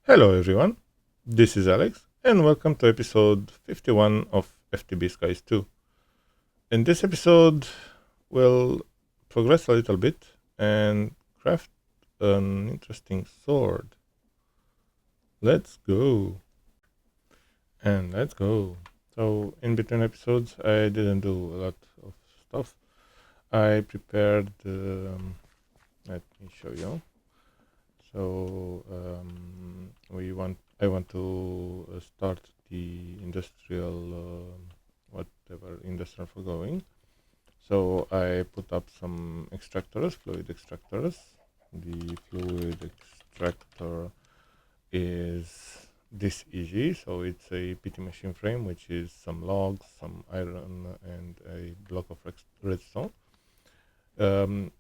Hello everyone, this is Alex and welcome to episode 51 of FTB Skies 2. In this episode, we'll progress a little bit and craft an interesting sword. Let's go. And let's go. So in between episodes, I didn't do a lot of stuff. I prepared, let me show you. So I want to start the industrial, whatever industrial foregoing. So I put up some extractors, fluid extractors. The fluid extractor is this easy. So it's a PT machine frame, which is some logs, some iron, and a block of redstone.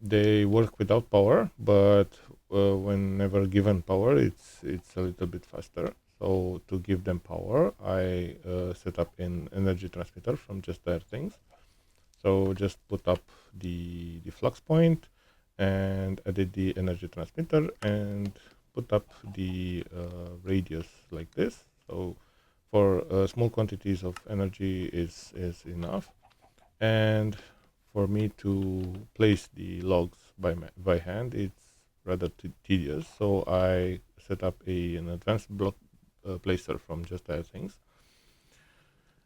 They work without power, but whenever given power, it's a little bit faster. So to give them power, I set up an energy transmitter from Just Dire Things. So just put up the flux point and added the energy transmitter and put up the radius like this. So for small quantities of energy is enough. And for me to place the logs by hand, it's rather tedious. So I set up an advanced block placer from Just Dire Things,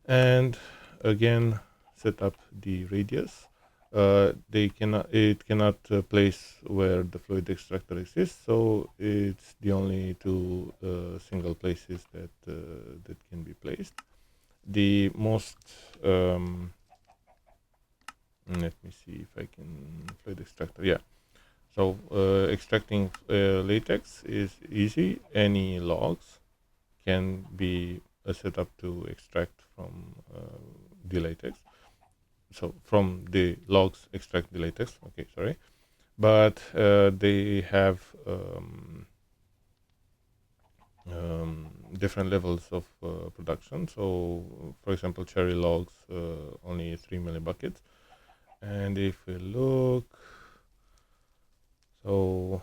and again set up the radius. It cannot place where the fluid extractor exists, so it's the only two single places that can be placed. The most let me see if I can fluid extractor. Yeah. So extracting latex is easy. Any logs can be set up to extract from the latex. So from the logs extract the latex. Okay, sorry. But they have different levels of production. So for example, cherry logs only 3 millibuckets. And if we look, so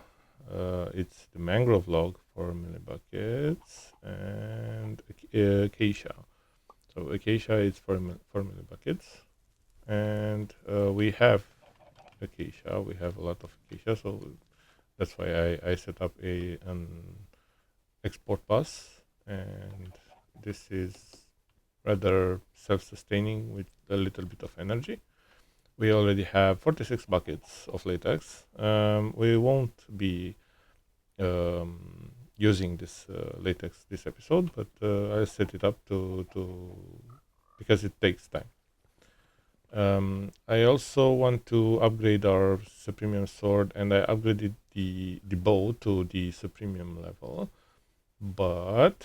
it's the mangrove log 4 millibuckets and acacia. So acacia is 4 millibuckets, and we have acacia. We have a lot of acacia, so that's why I set up an export bus, and this is rather self-sustaining with a little bit of energy. We already have 46 buckets of latex. We won't be using this latex this episode, but I set it up to because it takes time. I also want to upgrade our Supremium sword, and I upgraded the bow to the Supremium level. But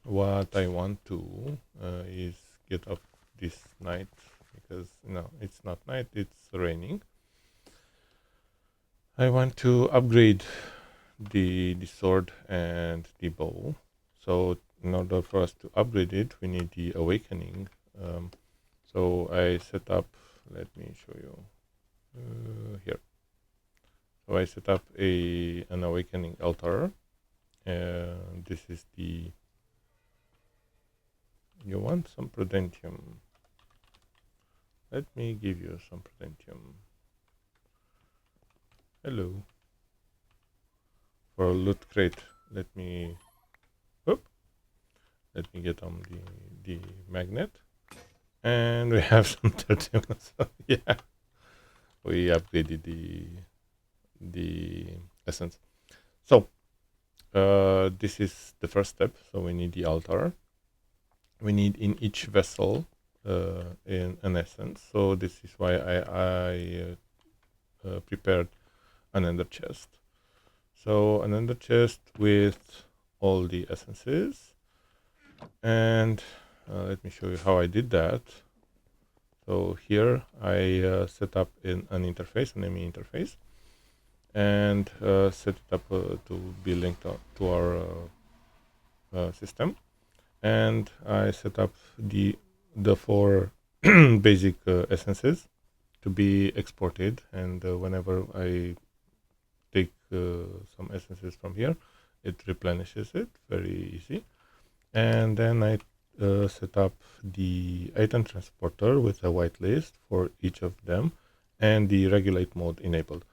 what I want to is get off this night, because no, it's not night, it's raining. I want to upgrade the sword and the bow. So in order for us to upgrade it, we need the awakening. So I set up, let me show you here. So I set up an awakening altar. This is the, you want some prudentium. Let me give you some prudentium. Hello. For a loot crate, let me get on the magnet, and we have some tertium. So yeah, we upgraded the essence. So this is the first step. So we need the altar. We need in each vessel in an essence. So this is why I prepared an ender chest. So an ender chest with all the essences, and let me show you how I did that. So here I set up an interface, an ME interface, and set it up to be linked to our system. And I set up the 4 basic essences to be exported, and whenever I take some essences from here, it replenishes it, very easy. And then I set up the item transporter with a whitelist for each of them and the regulate mode enabled.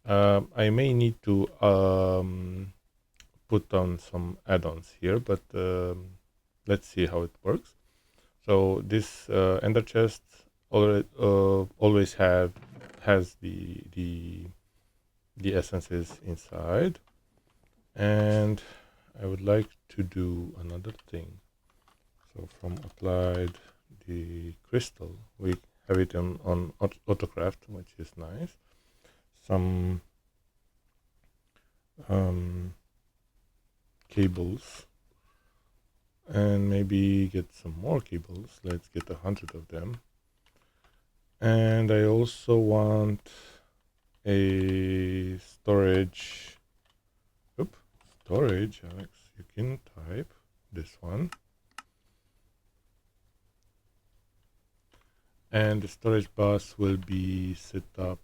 I may need to put on some add-ons here, but let's see how it works. So this ender chest always has the essences inside, and I would like to do another thing. So from applied the crystal, we have it on autocraft, which is nice. Some cables, and maybe get some more cables. Let's get 100 of them. And I also want a storage. Storage, Alex, you can type this one. And the storage bus will be set up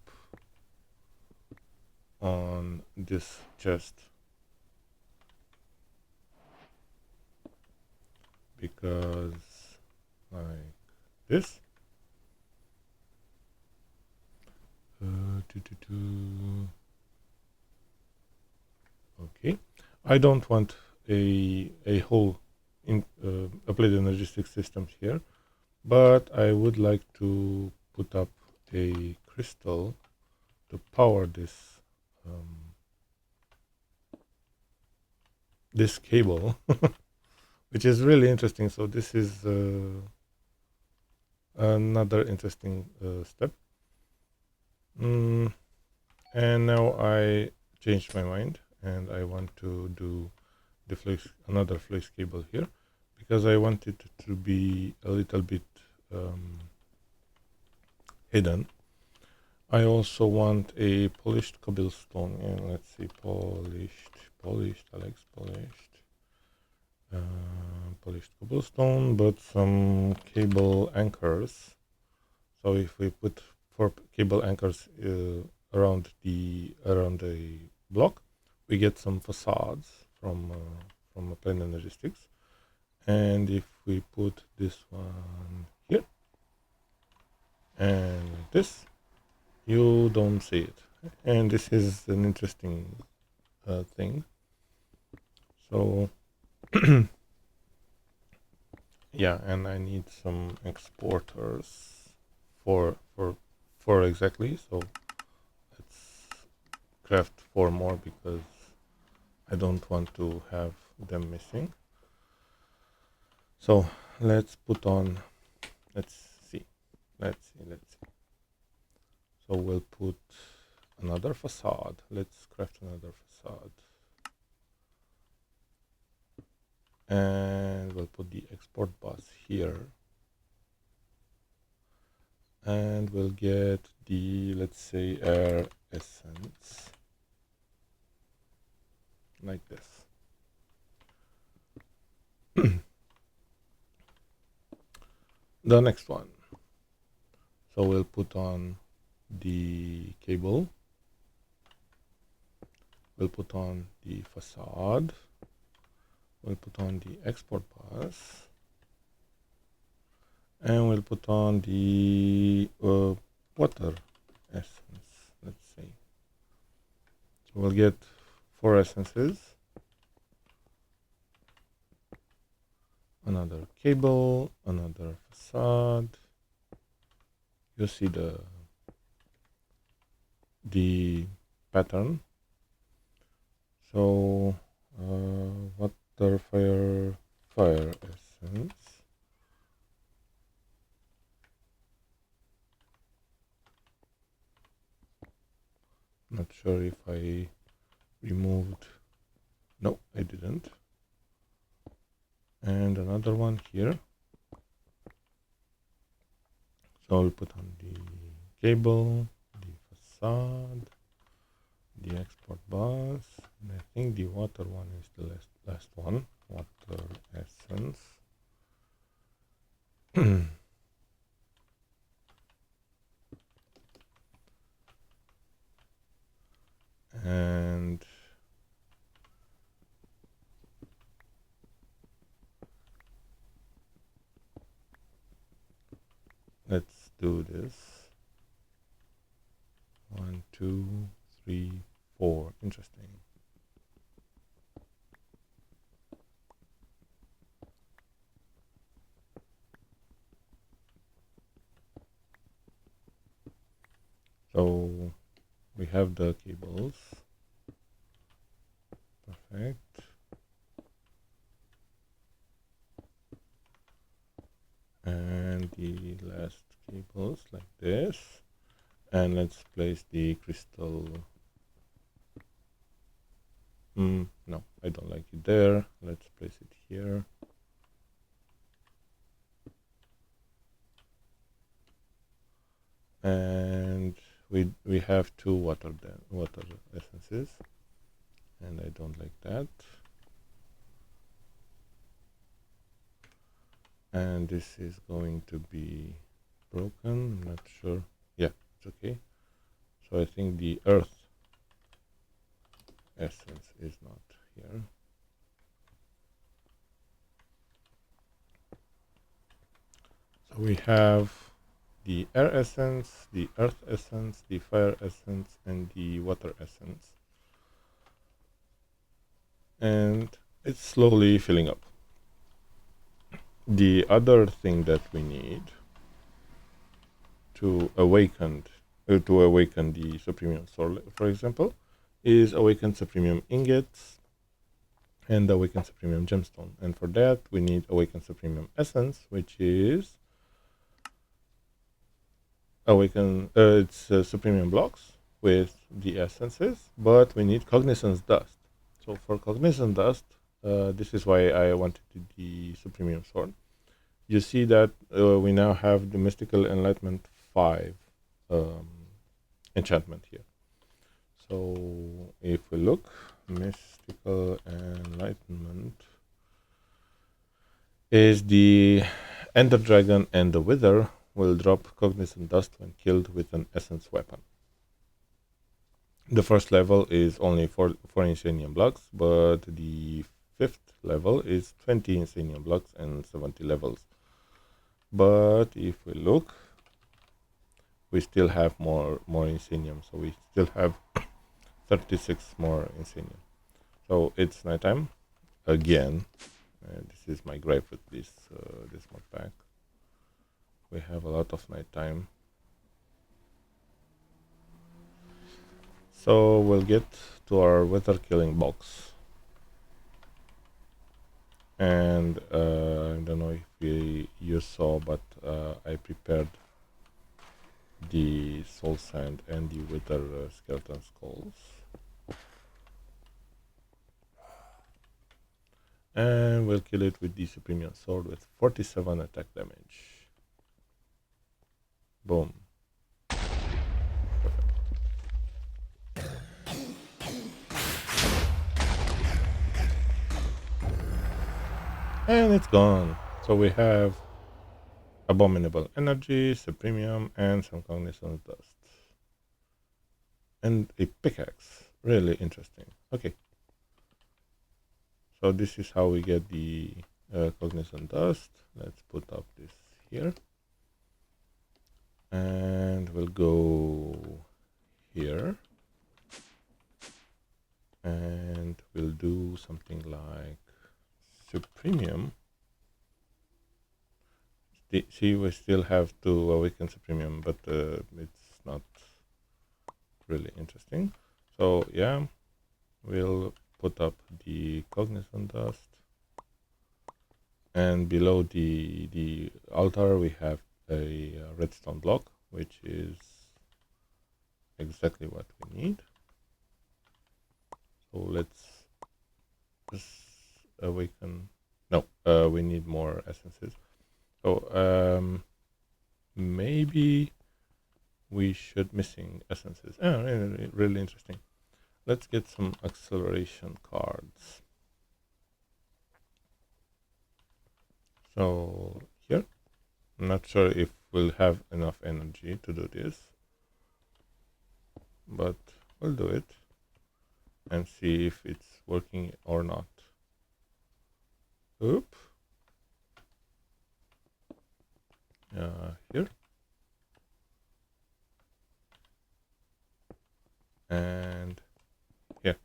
on this chest, because like this. Okay, I don't want a whole applied energetic system here, but I would like to put up a crystal to power this this cable, which is really interesting. So this is another interesting step. And now I changed my mind, and I want to do the another flex cable here, because I want it to be a little bit hidden. I also want a polished cobblestone, and let's see, polished, Alex, polished cobblestone, but some cable anchors. So if we put 4 cable anchors around the block, we get some facades from Plane Energistics. And if we put this one here and this, you don't see it. And this is an interesting thing. So yeah, and I need some exporters for exactly. So let's craft 4 more, because I don't want to have them missing. So let's put on, let's see. So we'll put another facade. Let's craft another facade. And we'll put the export bus here. And we'll get the, let's say, air essence. Like this. The next one. So we'll put on the cable. We'll put on the facade. We'll put on the export bus. And we'll put on the water essence, let's say. So we'll get 4 essences. Another cable, another facade. You see the pattern. So water, fire essence. Not sure if I removed. No, I didn't. And another one here. So I'll put on the cable, the facade, the export bus, and I think the water one is the last one. Water essence. And do this. 1, 2, 3, 4. Interesting. So we have the cables. Perfect. And the last cables like this. And let's place the crystal. No, I don't like it there. Let's place it here. And we have two water essences, and I don't like that. And this is going to be broken. I'm not sure. Yeah, it's okay. So I think the earth essence is not here. So we have the air essence, the earth essence, the fire essence, and the water essence. And it's slowly filling up. The other thing that we need to awaken the supremium sword, for example, is awaken supremium ingots and awaken supremium gemstone. And for that, we need awaken supremium essence, which is awaken supremium blocks with the essences, but we need cognizance dust. So for cognizance dust, this is why I wanted the supremium sword. You see that we now have the mystical enlightenment 5 enchantment here. So if we look, mystical enlightenment is the ender dragon, and the wither will drop cognizant dust when killed with an essence weapon. The first level is only 4 insanium blocks, but the 5th level is 20 insanium blocks and 70 levels. But if we look, we still have more insanium, so we still have 36 more insanium. So it's nighttime again. This is my gripe with this mod pack. We have a lot of nighttime. So we'll get to our wither killing box. And I don't know if you saw, but I prepared the soul sand and the wither skeleton skulls. And we'll kill it with the supremium sword with 47 attack damage. Boom. Perfect. And it's gone. So we have abominable energy, supremium, and some cognizance dust. And a pickaxe. Really interesting. Okay. So this is how we get the cognizant dust. Let's put up this here. And we'll go here. And we'll do something like supremium. See, we still have to awaken supremium, but it's not really interesting. So yeah, we'll put up the cognizant dust, and below the altar we have a redstone block, which is exactly what we need. So let's just awaken. No, we need more essences. So maybe we should missing essences. Oh, really interesting. Let's get some acceleration cards. So here, I'm not sure if we'll have enough energy to do this, but we'll do it and see if it's working or not. Oop. Here. and here.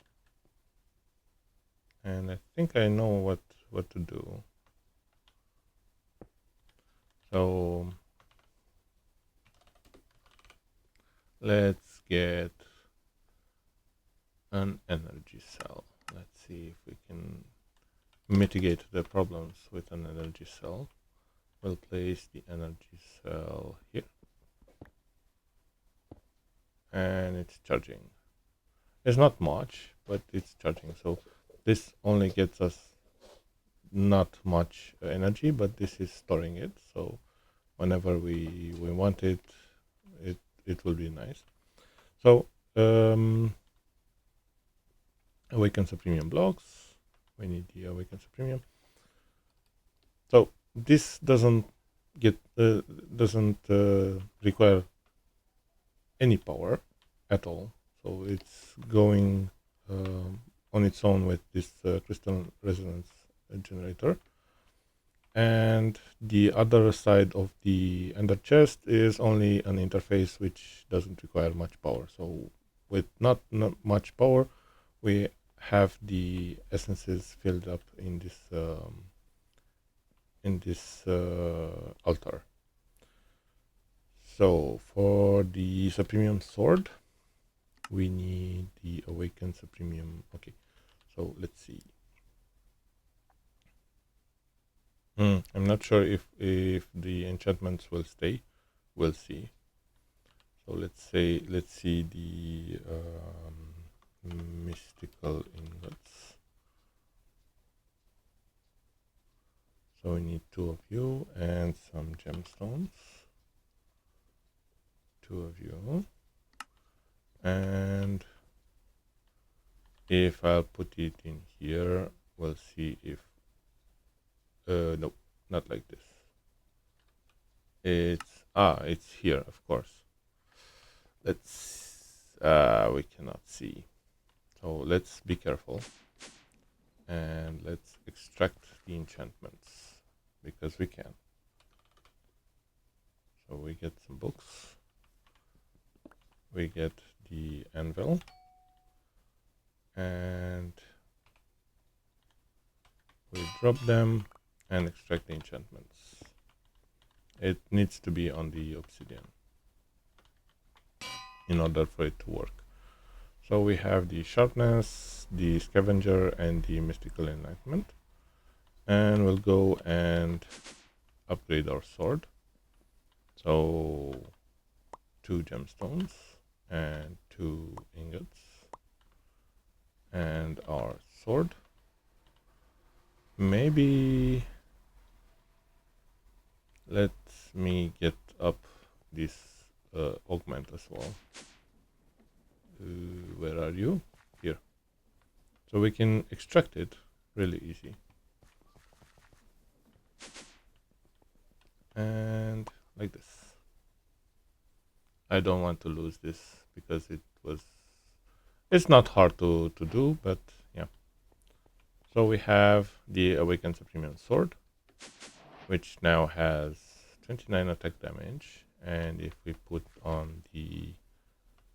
And I think I know what to do. So let's get an energy cell. Let's see if we can mitigate the problems with an energy cell. We'll place the energy cell here. And it's charging. It's not much, but it's charging. So this only gets us not much energy, but this is storing it. So whenever we want it, it will be nice. So awaken supremium blocks. We need the awaken supremium. So this doesn't require any power at all. So it's going on its own with this crystal resonance generator. And the other side of the ender chest is only an interface which doesn't require much power. So with not much power, we have the essences filled up in this altar. So for the supremium sword, we need the awakened supremium. Okay, so let's see. I'm not sure if the enchantments will stay. We'll see. So let's see the mystical ingots. So we need 2 of you and some gemstones. 2 of you. And if I'll put it in here, we'll see if no, not like this. It's here, of course. We cannot see. So let's be careful. And let's extract the enchantments, because we can. So we get some books. We get the anvil. And we drop them and extract the enchantments. It needs to be on the obsidian in order for it to work. So we have the sharpness, the scavenger, and the mystical enlightenment. And we'll go and upgrade our sword. So 2 gemstones and 2 ingots. And our sword. Maybe let me get up this augment as well. Where are you? Here. So we can extract it really easy. And like this. I don't want to lose this because it's not hard to do, but yeah. So we have the awakened supremium sword, which now has 29 attack damage. And if we put on the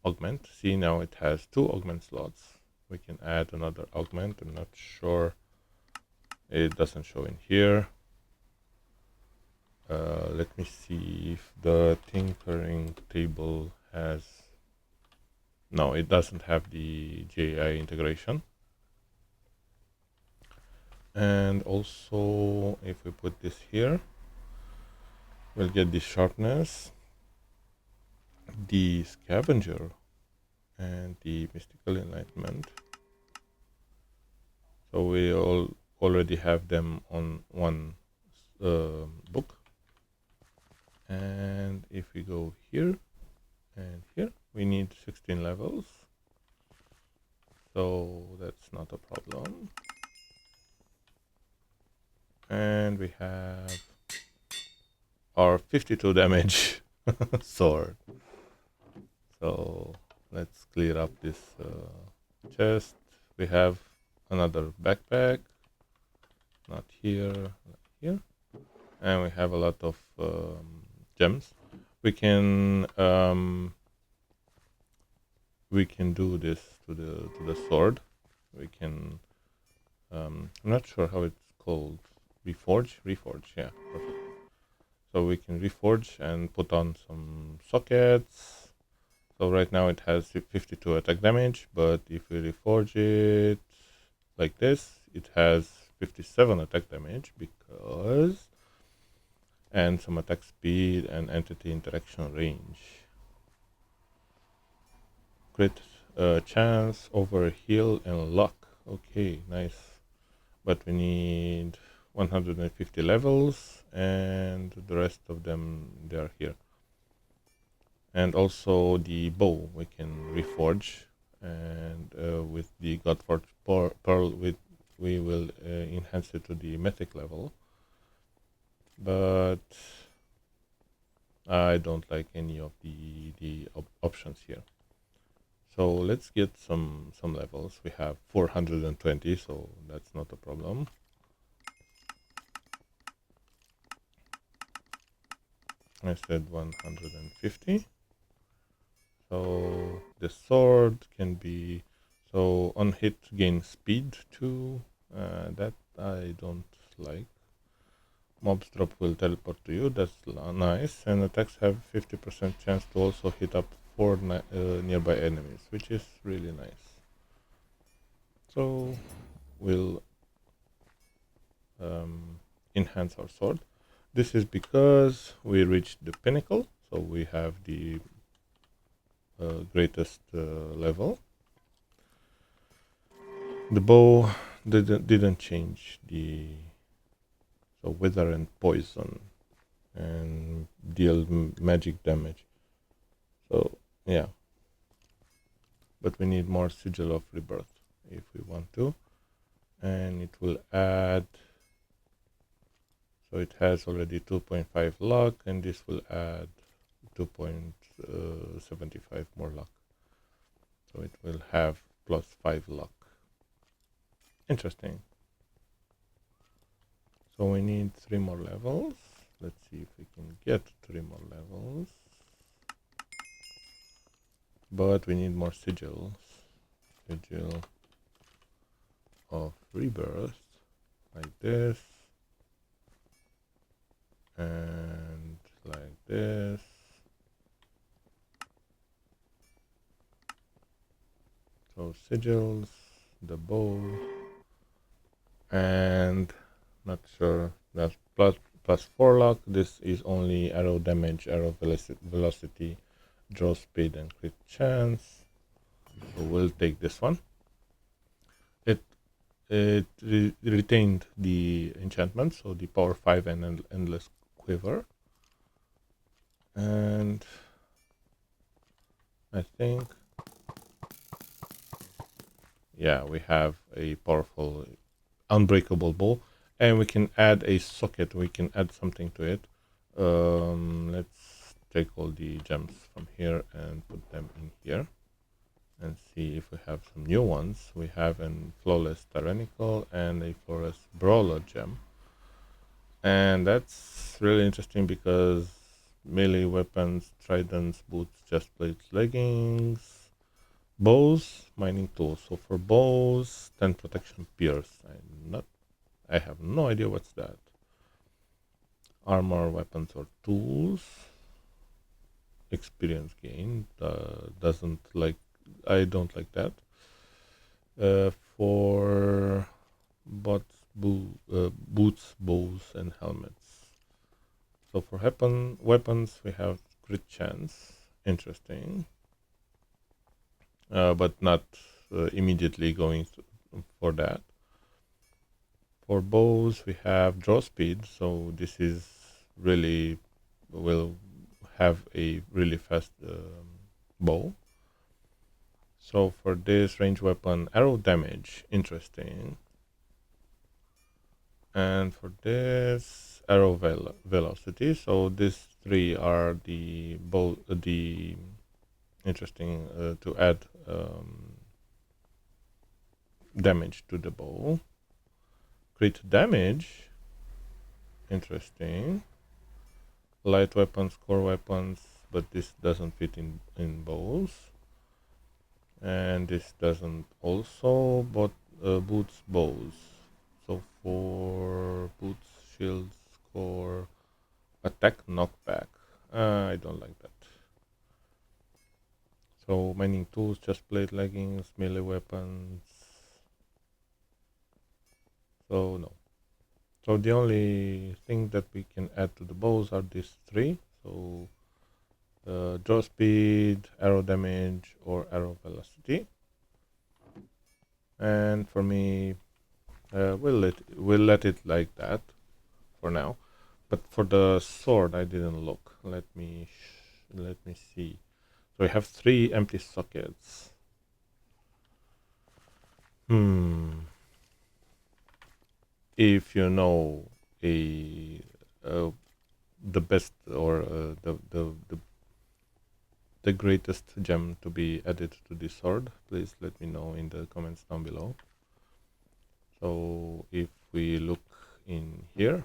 augment, see, now it has 2 augment slots. We can add another augment. I'm not sure, it doesn't show in here. Let me see if the tinkering table has, no, it doesn't have the JI integration. And also if we put this here, we'll get the sharpness, the scavenger, and the mystical enlightenment. So we already have them on one book. And if we go here and here, we need 16 levels. So that's not a problem. And we have our 52 damage sword. So let's clear up this chest. We have another backpack, not here, not here. And we have a lot of gems. We can we can do this to the sword. We can I'm not sure how it's called. Reforge, yeah, perfect. So we can reforge and put on some sockets. So right now it has 52 attack damage, but if we reforge it like this, it has 57 attack damage because, and some attack speed and entity interaction range. Crit chance over heal and luck. Okay, nice. But we need 150 levels, and the rest of them, they are here. And also the bow we can reforge, and with the Godforged Pearl we will enhance it to the mythic level. But I don't like any of the options here. So let's get some levels. We have 420, so that's not a problem. I said 150. So the sword can be, so on hit gain speed too. That I don't like. Mobs drop will teleport to you. That's nice. And attacks have 50% chance to also hit up 4 nearby enemies, which is really nice. So we'll enhance our sword. This is because we reached the pinnacle, so we have the greatest level. The bow didn't change the, so wither and poison and deal magic damage. So yeah, but we need more sigil of rebirth if we want to, and it will add. So it has already 2.5 luck, and this will add 2.75 more luck. So it will have plus 5 luck. Interesting. So we need 3 more levels. Let's see if we can get 3 more levels. But we need more sigils. Sigil of rebirth, like this. And like this. So sigils, the bow, and not sure, that's plus 4 luck. This is only arrow damage, arrow velocity, draw speed, and crit chance. So we'll take this one. It retained the enchantment, so the power 5 and endless quiver. And I think, yeah, we have a powerful unbreakable bow, and we can add a socket. We can add something to it. Let's take all the gems from here and put them in here and see if we have some new ones. We have a flawless tyrannical and a flawless brawler gem, and that's really interesting because melee weapons, tridents, boots, chestplates, leggings, bows, mining tools. So for bows, 10 protection pierce. I have no idea what's that. Armor, weapons, or tools. Experience gain. I don't like that. For boots, bows, and helmets. So for weapons, we have crit chance. Interesting. But not immediately going for that. For bows, we have draw speed, so this is really will have a really fast bow. So for this range weapon, arrow damage, interesting. And for this, arrow velocity. So these 3 are the interesting to add damage to the bow. Crit damage, interesting. Light weapons, core weapons, but this doesn't fit in bows. And this doesn't also, but boots bows. So for boots, shields, core, attack, knockback. I don't like that. So mining tools, chest plate, leggings, melee weapons. So no. So the only thing that we can add to the bows are these three. So draw speed, arrow damage, or arrow velocity. And for me, we'll let it like that for now. But for the sword, I didn't look. Let me see. So we have 3 empty sockets. If you know the best or the greatest gem to be added to this sword, please let me know in the comments down below. So if we look in here,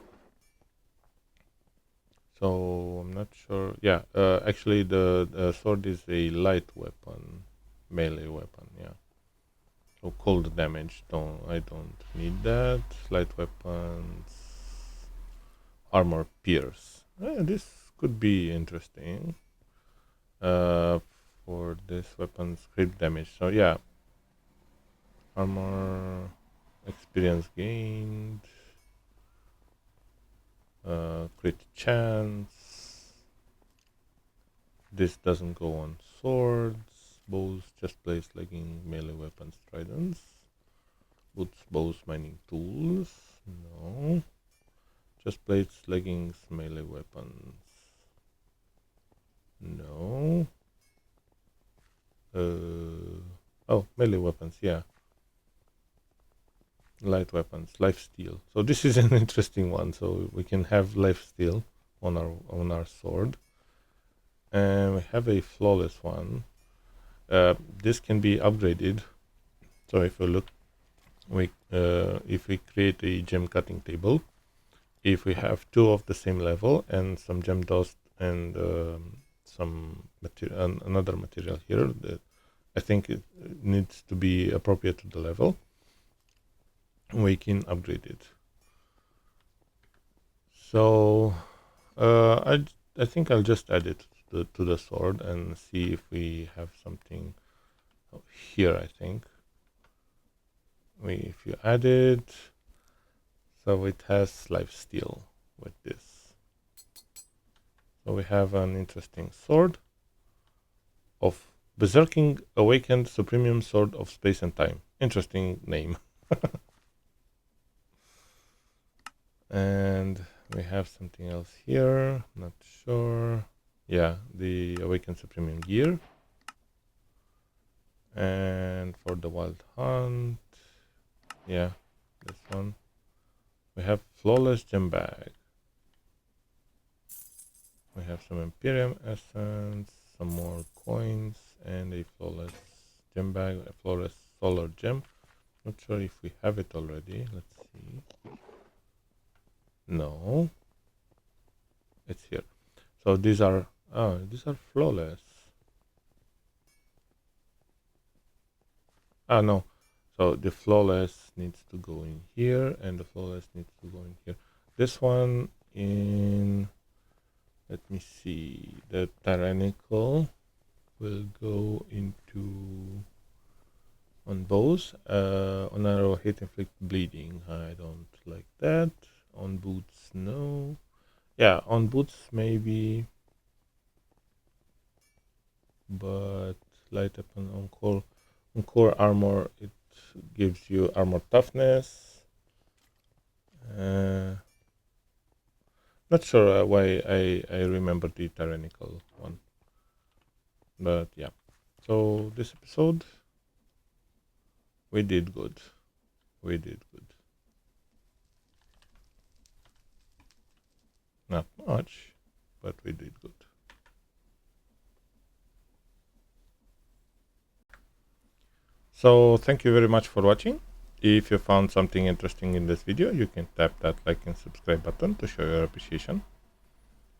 so I'm not sure. Yeah, actually the sword is a light weapon, melee weapon. Yeah. So cold damage. I don't need that. Light weapons, armor pierce. This could be interesting. For this weapon's crit damage. So yeah, armor, experience gained, crit chance. This doesn't go on swords, bows, chest plates, legging, melee weapons, tridents, boots, bows, mining tools. No. Chest plates, leggings, melee weapons. No. Oh, melee weapons, yeah. Light weapons, lifesteal. So this is an interesting one. So we can have lifesteal on our sword, and we have a flawless one. This can be upgraded. So if we look, if we create a gem cutting table, if we have 2 of the same level and some gem dust and some material, another material here that I think it needs to be appropriate to the level, we can upgrade it. So I think I'll just add it to the sword and see if we have something here. I think if you add it, so it has lifesteal with this. So we have an interesting sword of Berserking Awakened Supremium Sword of Space and Time. Interesting name. And we have something else here, not sure. Yeah, the Awakened Supremium Gear. And for the Wild Hunt, yeah, this one. We have Flawless Gem Bag. We have some Imperium Essence, some more coins, and a Flawless Gem Bag, a Flawless Solar Gem. Not sure if we have it already. Let's see. No, it's here. So these are flawless. No. So the flawless needs to go in here, and the flawless needs to go in here. This one in, let me see, the tyrannical will go into on bows. On arrow, hit, inflict, bleeding. I don't like that. On boots, no. Yeah, on boots maybe, but light weapon on core armor, it gives you armor toughness. Not sure why I remember the tyrannical one, but yeah. So this episode, we did good. Not much, but we did good. So thank you very much for watching. If you found something interesting in this video, you can tap that like and subscribe button to show your appreciation.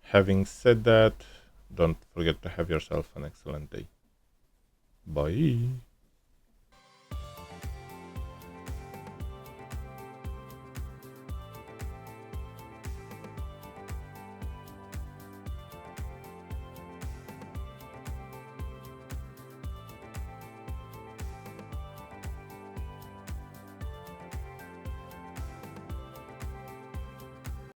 Having said that, don't forget to have yourself an excellent day. Bye.